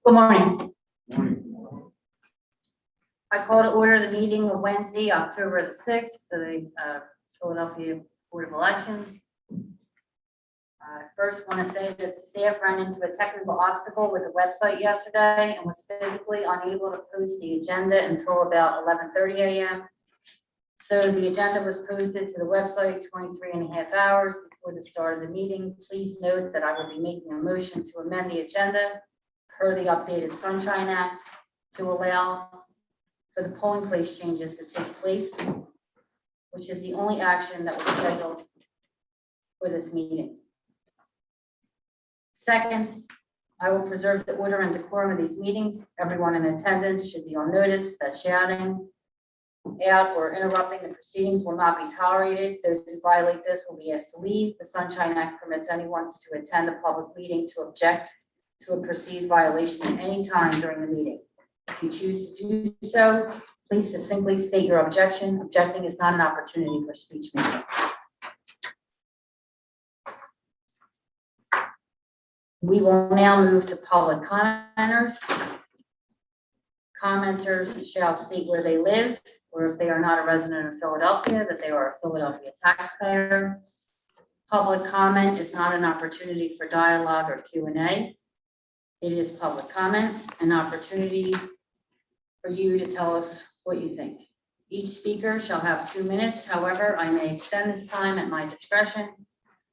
Good morning. Morning. I call to order the meeting of Wednesday, October the 6th, of the Philadelphia Board of Elections. I first want to say that the staff ran into a technical obstacle with the website yesterday and was physically unable to post the agenda until about 11:30 a.m. So the agenda was posted to the website 23.5 hours before the start of the meeting. Please note that I will be making a motion to amend the agenda per the updated Sunshine Act to allow for the polling place changes to take place, which is the only action that was scheduled for this meeting. Second, I will preserve the order and decorum of these meetings. Everyone in attendance should be on notice that shouting out or interrupting the proceedings will not be tolerated. Those who violate this will be asked to leave. The Sunshine Act permits anyone to attend a public meeting to object to a perceived violation at any time during the meeting. If you choose to do so, please succinctly state your objection. Objecting is not an opportunity for speech making. We will now move to public commenters. Commenters shall state where they live, or if they are not a resident of Philadelphia, that they are a Philadelphia taxpayer. Public comment is not an opportunity for dialogue or Q&A. It is public comment, an opportunity for you to tell us what you think. Each speaker shall have 2 minutes. However, I may extend this time at my discretion.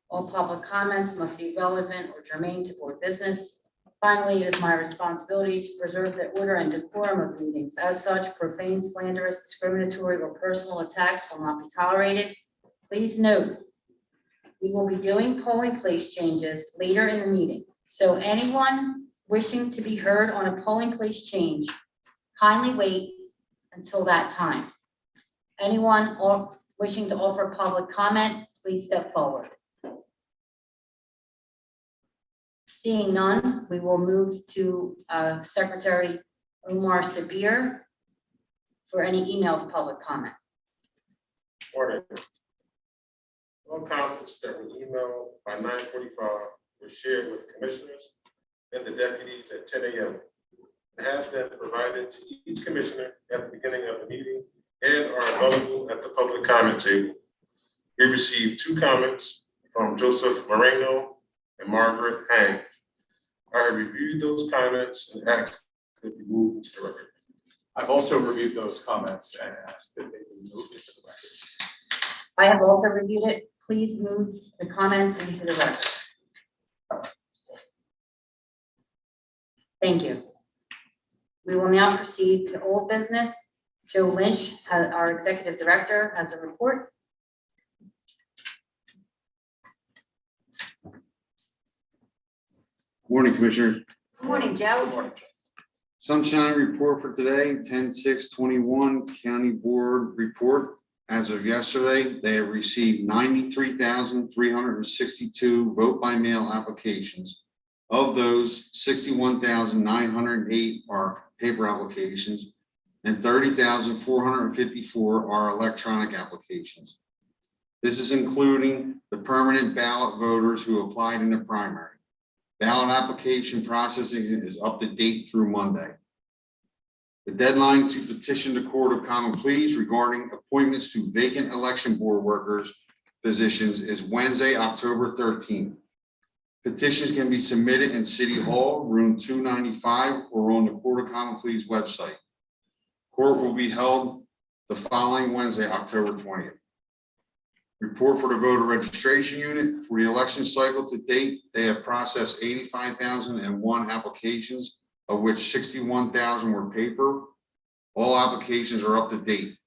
All public comments must be relevant or germane to board business. Finally, it is my responsibility to preserve the order and decorum of meetings. As such, profane, slanderous, discriminatory, or personal attacks will not be tolerated. Please note, we will be doing polling place changes later in the meeting. So anyone wishing to be heard on a polling place change, kindly wait until that time. Anyone wishing to offer public comment, please step forward. Seeing none, we will move to Secretary Omar Sabir for any emailed public comment. Morning. All comments that were emailed by 9:45 were shared with commissioners and the deputies at 10 a.m. and have been provided to each commissioner at the beginning of the meeting and are available at the public comment table. We received 2 comments from Joseph Moreno and Margaret Hang. I have reviewed those comments and asked that be moved to the record. I've also reviewed those comments and asked that they be moved into the record. I have also reviewed it. Please move the comments into the record. Thank you. We will now proceed to old business. Joe Lynch, our executive director, has a report. Morning, Commissioners. Good morning, Joe. Good morning, Joe. Sunshine report for today, 10/6/21 County Board report. As of yesterday, they have received 93,362 vote by mail applications. Of those, 61,908 are paper applications and 30,454 are electronic applications. This is including the permanent ballot voters who applied in the primary. Ballot application processing is up to date through Monday. The deadline to petition the Court of Common Pleas regarding appointments to vacant election board workers positions is Wednesday, October 13th. Petitions can be submitted in City Hall, room 295, or on the Court of Common Pleas website. Court will be held the following Wednesday, October 20th. Report for the voter registration unit. For the election cycle to date, they have processed 85,001 applications, of which 61,000 were paper. All applications are up to date.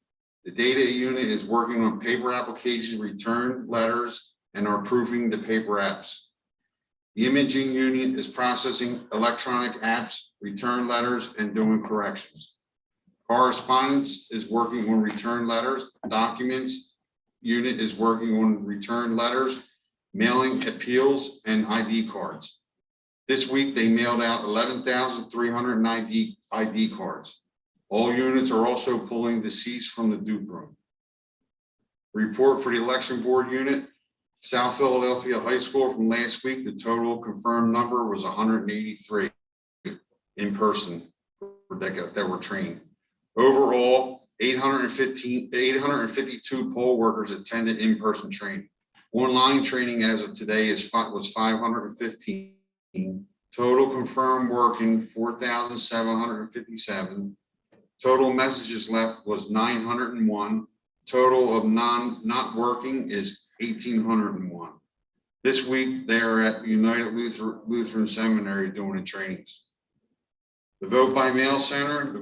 The data unit is working on paper applications, return letters, and are proofing the paper apps. The imaging unit is processing electronic apps, return letters, and doing corrections. Correspondence is working on return letters. Documents unit is working on return letters, mailing appeals, and ID cards. This week, they mailed out 11,390 ID cards. All units are also pulling deceased from the dupe room. Report for the election board unit. South Philadelphia High School from last week, the total confirmed number was 183. in person that were trained. Overall, 852 poll workers attended in-person training. Online training as of today was 515. Total confirmed working 4,757. Total messages left was 901. Total of not working is 1,801. This week, they are at United Lutheran Seminary doing the trainings. The vote by mail center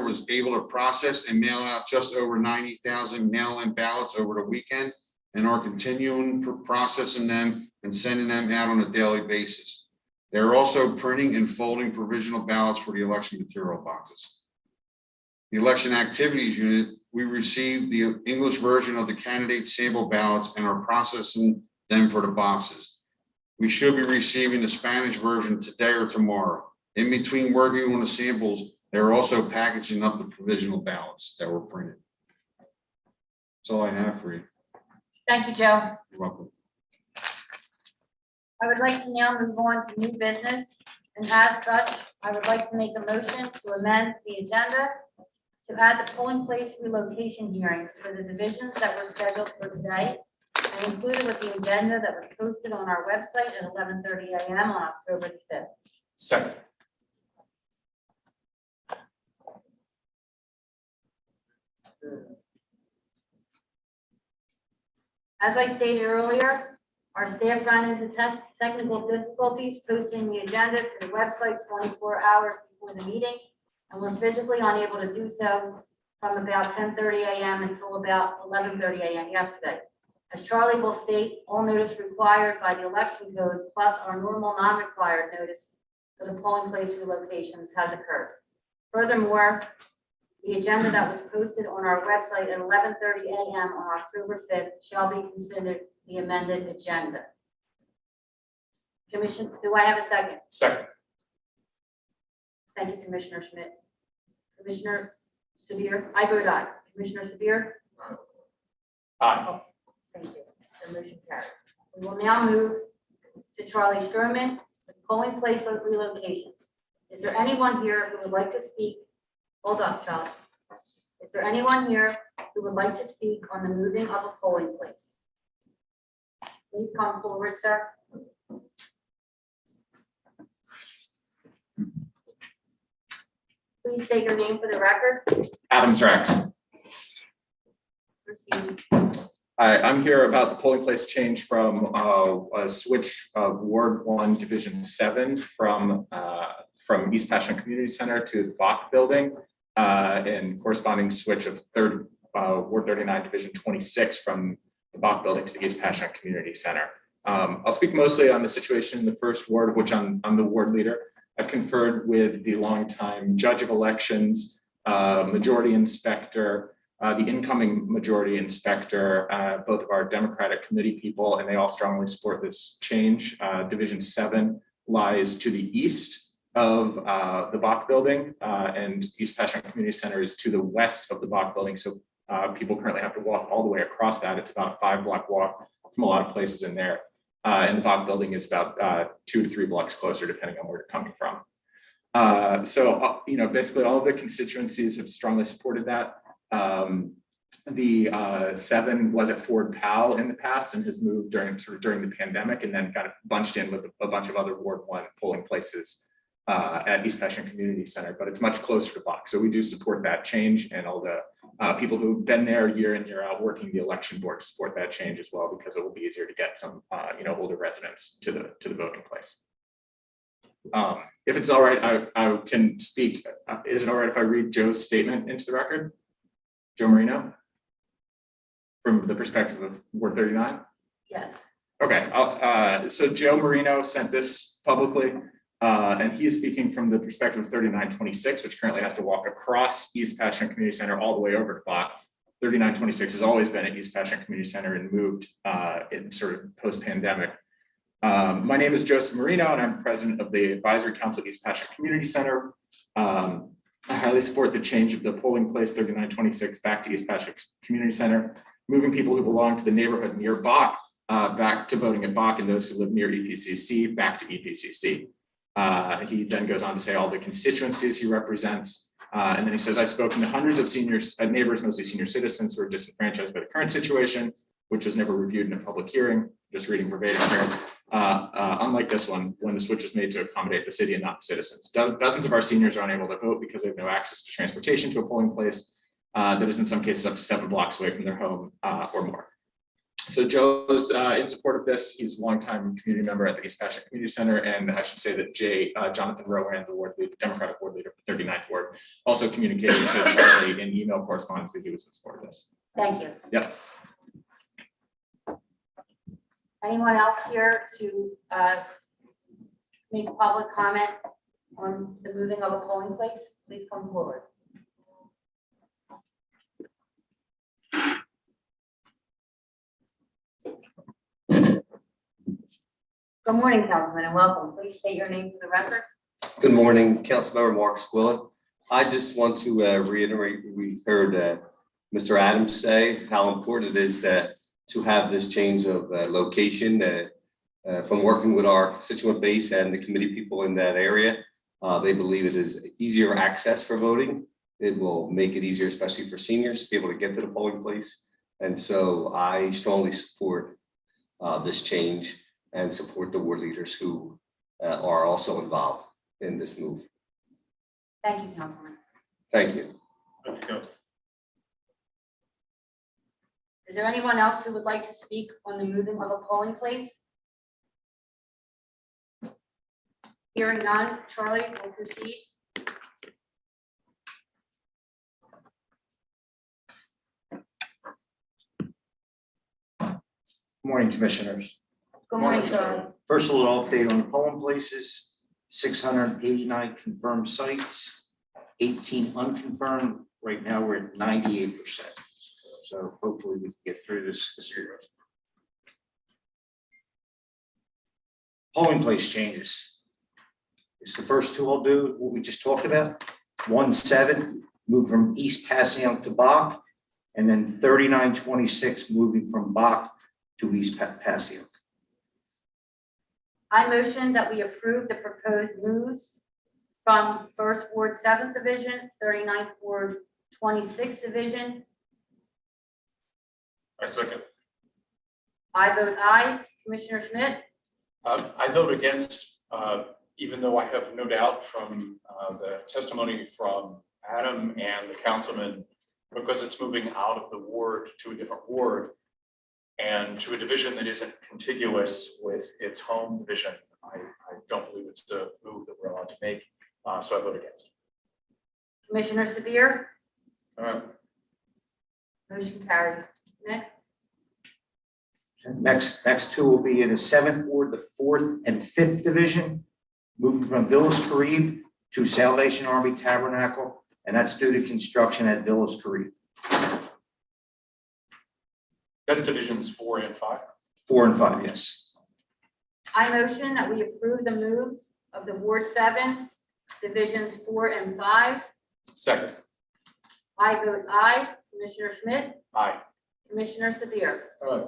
was able to process and mail out just over 90,000 mail-in ballots over the weekend and are continuing processing them and sending them out on a daily basis. They're also printing and folding provisional ballots for the election material boxes. The election activities unit, we received the English version of the candidate sample ballots and are processing them for the boxes. We should be receiving the Spanish version today or tomorrow. In between working on the samples, they're also packaging up the provisional ballots that were printed. That's all I have for you. Thank you, Joe. You're welcome. I would like to now move on to new business, and as such, I would like to make a motion to amend the agenda to add the polling place relocation hearings for the divisions that were scheduled for today and included with the agenda that was posted on our website at 11:30 a.m. on October the 5th. Second. As I stated earlier, our staff ran into technical difficulties posting the agenda to the website 24 hours before the meeting, and we're physically unable to do so from about 10:30 a.m. until about 11:30 a.m. yesterday. As Charlie will state, all notice required by the election code plus our normal non-required notice for the polling place relocations has occurred. Furthermore, the agenda that was posted on our website at 11:30 a.m. on October 5th shall be considered the amended agenda. Commission, do I have a second? Second. Thank you, Commissioner Schmidt. Commissioner Severe, I vote aye. Commissioner Severe? Aye. Thank you. The motion carries. We will now move to Charlie Stroman, the polling place of relocations. Is there anyone here who would like to speak? Hold up, Charlie. Is there anyone here who would like to speak on the moving of a polling place? Please come forward, sir. Please state your name for the record. Adams Rex. Proceed. Hi, I'm here about the polling place change from a switch of Ward 1, Division 7 from East Passion Community Center to the Bach Building, and corresponding switch of Ward 39, Division 26 from the Bach Building to the East Passion Community Center. I'll speak mostly on the situation in the first ward, of which I'm the ward leader. I've conferred with the longtime judge of elections, majority inspector, the incoming majority inspector, both of our Democratic committee people, and they all strongly support this change. Division 7 lies to the east of the Bach Building, and East Passion Community Center is to the west of the Bach Building. So people currently have to walk all the way across that. It's about a 5-block walk from a lot of places in there. And the Bach Building is about 2 to 3 blocks closer, depending on where you're coming from. Basically all of the constituencies have strongly supported that. The 7 was at Ford Powell in the past and has moved during the pandemic, and then kind of bunched in with a bunch of other Ward 1 polling places at East Passion Community Center, but it's much closer to Bach. So we do support that change, and all the people who've been there year in, year out working the election board support that change as well, because it will be easier to get some older residents to the voting place. If it's all right, I can speak. Is it all right if I read Joe's statement into the record? Joe Marino, from the perspective of Ward 39? Yes. Okay, so Joe Marino sent this publicly, and he's speaking from the perspective of 3926, which currently has to walk across East Passion Community Center all the way over to Bach. 3926 has always been at East Passion Community Center and moved in sort of post-pandemic. My name is Joseph Marino, and I'm president of the Advisory Council of East Passion Community Center. I highly support the change of the polling place 3926 back to East Passion Community Center, moving people who belong to the neighborhood near Bach back to voting at Bach, and those who live near EPCC back to EPCC. He then goes on to say all the constituencies he represents. And then he says, I've spoken to hundreds of seniors, neighbors, mostly senior citizens who are disenfranchised by the current situation, which was never reviewed in a public hearing, just reading verbatim here. Unlike this one, when the switch was made to accommodate the city and not the citizens. Dozens of our seniors are unable to vote because they have no access to transportation to a polling place that is in some cases up to 7 blocks away from their home or more. So Joe's in support of this. He's a longtime community member at the East Passion Community Center, and I should say that Jonathan Rowan, the ward leader, Democratic ward leader for 39th Ward, also communicated to Charlie in email correspondence that he was in support of this. Thank you. Yep. Anyone else here to make a public comment on the moving of a polling place? Please come forward. Good morning, Councilman, and welcome. Please state your name for the record. Good morning, Councilmember Mark Squilla. I just want to reiterate, we heard Mr. Adams say how important it is that to have this change of location from working with our constituent base and the committee people in that area. They believe it is easier access for voting. It will make it easier, especially for seniors, to be able to get to the polling place. And so I strongly support this change and support the ward leaders who are also involved in this move. Thank you, Councilman. Thank you. Thank you, Council. Is there anyone else who would like to speak on the moving of a polling place? Hearing none, Charlie will proceed. Morning, Commissioners. Good morning, Charlie. First, a little update on the polling places, 689 confirmed sites, 18 unconfirmed. Right now, we're at 98%. So hopefully we can get through this year. Polling place changes. It's the first two I'll do, what we just talked about. 1-7, move from East Passyunk to Bach, and then 3926, moving from Bach to East Passyunk. I motion that we approve the proposed moves from 1st Ward 7th Division, 39th Ward 26th Division. I second. I vote aye. Commissioner Schmidt? I vote against, even though I have no doubt from the testimony from Adam and the councilman, because it's moving out of the ward to a different ward and to a division that isn't contiguous with its home division. I don't believe it's a move that we're allowed to make, so I vote against. Commissioner Sabir? All right. Motion carries. Next. Next two will be in the 7th Ward, the 4th and 5th Division, moving from Villas Carib to Salvation Army Tabernacle, and that's due to construction at Villas Carib. That's divisions 4 and 5. 4 and 5, yes. I motion that we approve the moves of the Ward 7, Divisions 4 and 5. Second. I vote aye. Commissioner Schmidt? Aye. Commissioner Sabir? All right.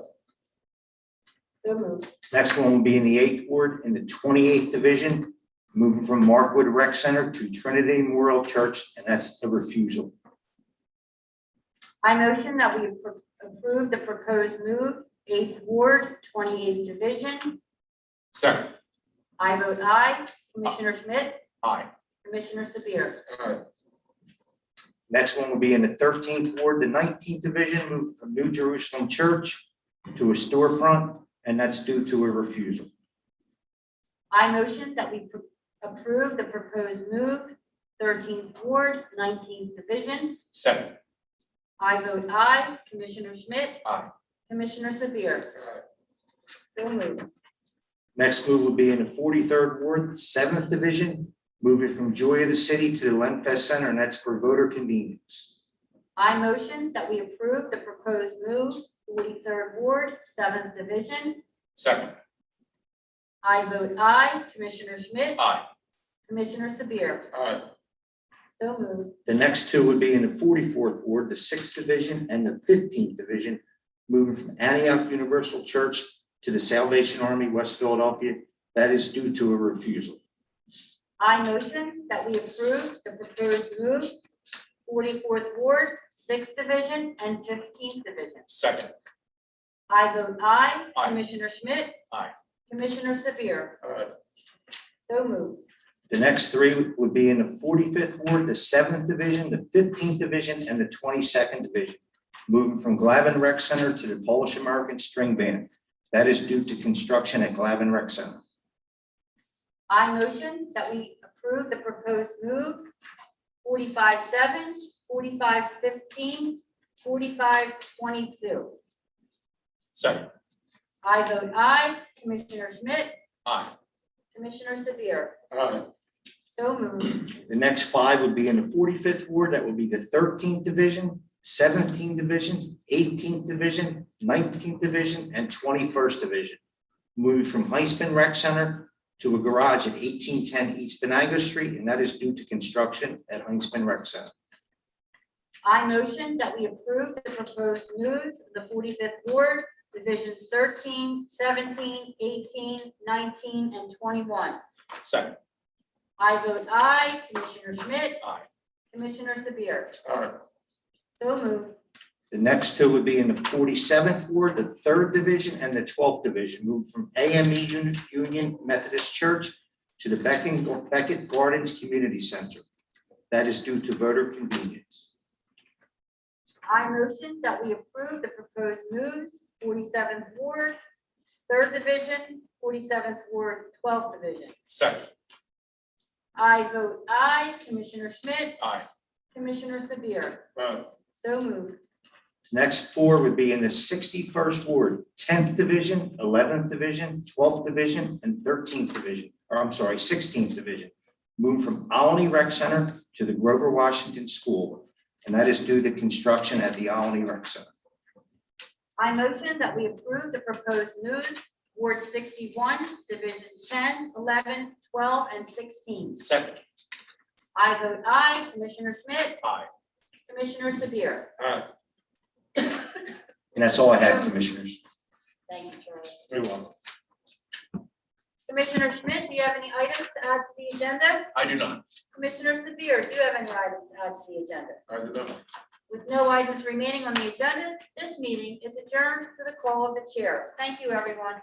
So moved. Next one will be in the 8th Ward in the 28th Division, moving from Markwood Rec Center to Trinity Memorial Church, and that's a refusal. I motion that we approve the proposed move, 8th Ward, 28th Division. Second. I vote aye. Commissioner Schmidt? Aye. Commissioner Sabir? All right. Next one will be in the 13th Ward, the 19th Division, moving from New Jerusalem Church to a storefront, and that's due to a refusal. I motion that we approve the proposed move, 13th Ward, 19th Division. Second. I vote aye. Commissioner Schmidt? Aye. Commissioner Sabir? So moved. Next move will be in the 43rd Ward, the 7th Division, moving from Joy of the City to the Lenfest Center, and that's for voter convenience. I motion that we approve the proposed move, 43rd Ward, 7th Division. Second. I vote aye. Commissioner Schmidt? Aye. Commissioner Sabir? All right. So moved. The next two would be in the 44th Ward, the 6th Division and the 15th Division, moving from Antioch Universal Church to the Salvation Army, West Philadelphia. That is due to a refusal. I motion that we approve the proposed move, 44th Ward, 6th Division, and 15th Division. Second. I vote aye. Aye. Commissioner Schmidt? Aye. Commissioner Severe? Aye. So moved. The next three would be in the 45th Ward, the 7th Division, the 15th Division, and the 22nd Division. Moving from Glavin Rec Center to the Polish American String Band. That is due to construction at Glavin Rec Center. I motion that we approve the proposed move, 45-7, 45-15, 45-22. Second. I vote aye. Commissioner Schmidt? Aye. Commissioner Severe? Aye. So moved. The next five would be in the 45th Ward. That would be the 13th Division, 17th Division, 18th Division, 19th Division, and 21st Division. Moving from Heisman Rec Center to a garage at 1810 East Venango Street, and that is due to construction at Heisman Rec Center. I motion that we approve the proposed moves of the 45th Ward, Divisions 13, 17, 18, 19, and 21. Second. I vote aye. Commissioner Schmidt? Aye. Commissioner Severe? Aye. So moved. The next two would be in the 47th Ward, the 3rd Division, and the 12th Division. Moved from AME Union Methodist Church to the Beckett Gardens Community Center. That is due to voter convenience. I motion that we approve the proposed moves, 47th Ward, 3rd Division, 47th Ward, 12th Division. Second. I vote aye. Commissioner Schmidt? Aye. Commissioner Severe? Aye. So moved. The next four would be in the 61st Ward, 10th Division, 11th Division, 12th Division, and 13th Division, or I'm sorry, 16th Division. Moved from Alny Rec Center to the Grover Washington School, and that is due to construction at the Alny Rec Center. I motion that we approve the proposed moves, Ward 61, Divisions 10, 11, 12, and 16. Second. I vote aye. Commissioner Schmidt? Aye. Commissioner Severe? Aye. And that's all I have, Commissioners. Thank you, Charlie. Very well. Commissioner Schmidt, do you have any items to add to the agenda? I do not. Commissioner Severe, do you have any items to add to the agenda? I do not. With no items remaining on the agenda, this meeting is adjourned for the call of the chair. Thank you, everyone.